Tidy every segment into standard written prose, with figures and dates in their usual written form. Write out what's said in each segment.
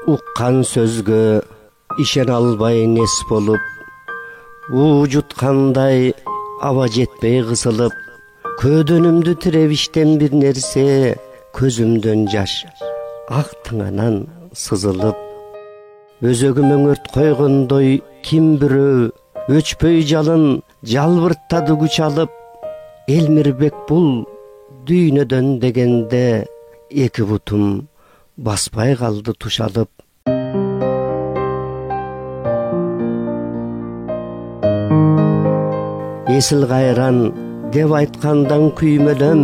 уккан сөзгө ишене албай нес болуп, уу жуткандай аба жетпей кысылып, көөдөнүмдү тиреп иштен бир нерсе, көзүмдөн жаш ак тыңанан сызылып, өзөгүм өңөрт койгондой ким бирөө өчпөй жалын жалбырттады күч алып, Элмирбек бул дүйнөдөн дегенде эки бутум баспай калды тушалып. Эсил кайран деп айткандан күймөлөм,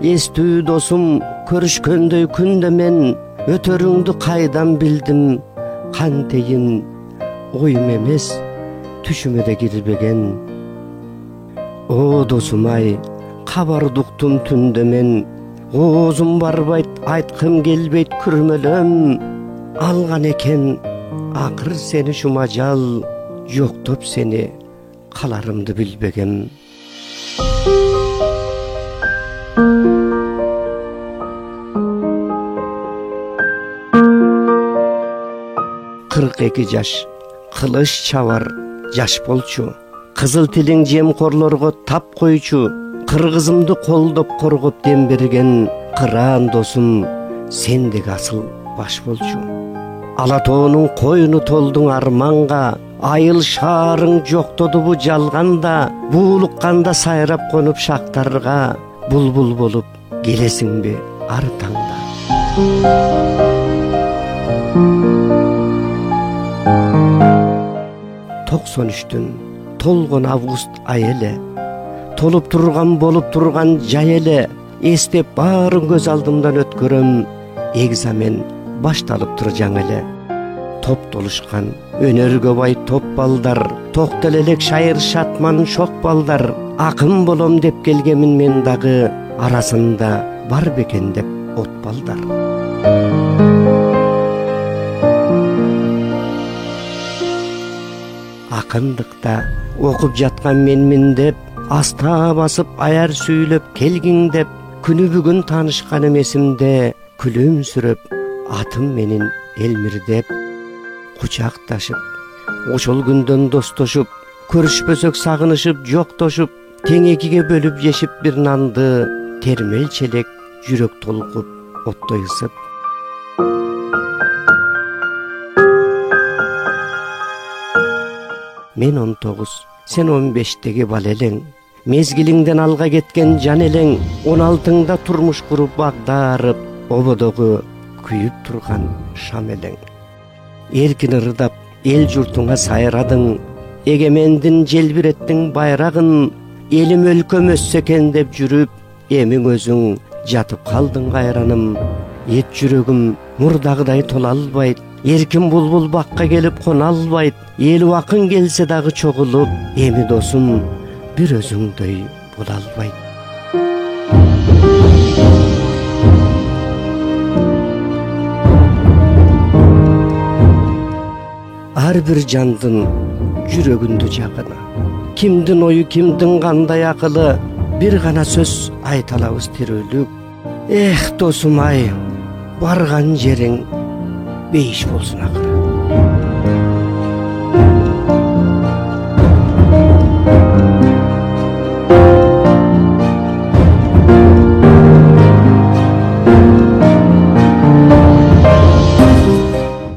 эстүү досум көрүшкөндөй күндө мен өтөрүңдү кайдан билдим, кантейин оюм эмес түшүмө да кирбеген. О досум ай, кабарды уктум түндө мен, оозум барбайт, айткым келбейт күрмөлөм, алган экен акыр сени шумажал, жоктоп сени каларымды билбегем. 42 жаш, кылыч чабар жаш болчу, кызыл тилиң жемкорлорго тап койчу, кыргызымды колдоп коргоп дем берген кыраан досум, сендеги асыл баш болчу. Ала тоонун коюну толдуң арманга, айыл шаарың жоктодубу жалганда, буулукканда сайрап конуп шактарга, булбул болуп келесиңби ар таңда. 93-түн толгон август ай эле, толуп турган болуп турган жай эле, эстеп баарын көз алдымдан өткөрөм, экзамен башталыптыр жаңы эле. Топтолушкан өнөргө бай топ балдар, токтелелек шайыр шатман шок балдар, акын болом деп келгемин мен дагы, арасында бар бекен деп от балдар. Акындыкта окуп жаткан менмин деп, аста басып аяр сүйлөп келгиң деп, күнү бүгүн таанышканым эсимде, күлүмсүрөп атым менин Элмир деп. Кучакташып, ошол күндөн достошуп, көрүшпөсөк сагынышып жоктошуп, тең экиге бөлүп жешип бир нанды, термел челек жүрөк толкуп оттой ысып. Мен 19, сен 15-теги бала элең, мезгилиңден алга кеткен жан элең, 16-ңда турмуш куруп багдарып, ободогу күйүп турган шам элең. Эркин ырдап эл журтуңа сайрадың, эгемендин желбиреттиң байрагын, элим өлкөм өссө экен деп жүрүп, эмиң өзүң жатып калдың кайраным. Эт жүрөгүм мурдагыдай тола албайт, эркин булбул бакка келип кона албайт, эл убакын келсе дагы чогулуп, эми досум бир өзүңдөй боло албайт. Ар бир жандын жүрөгүндө жагына, кимдин ою, кимдин кандай акылы, бир гана сөз айта алабыз тирүүлүк. Эх досум ай, барган жериң бейиш болсун акыры.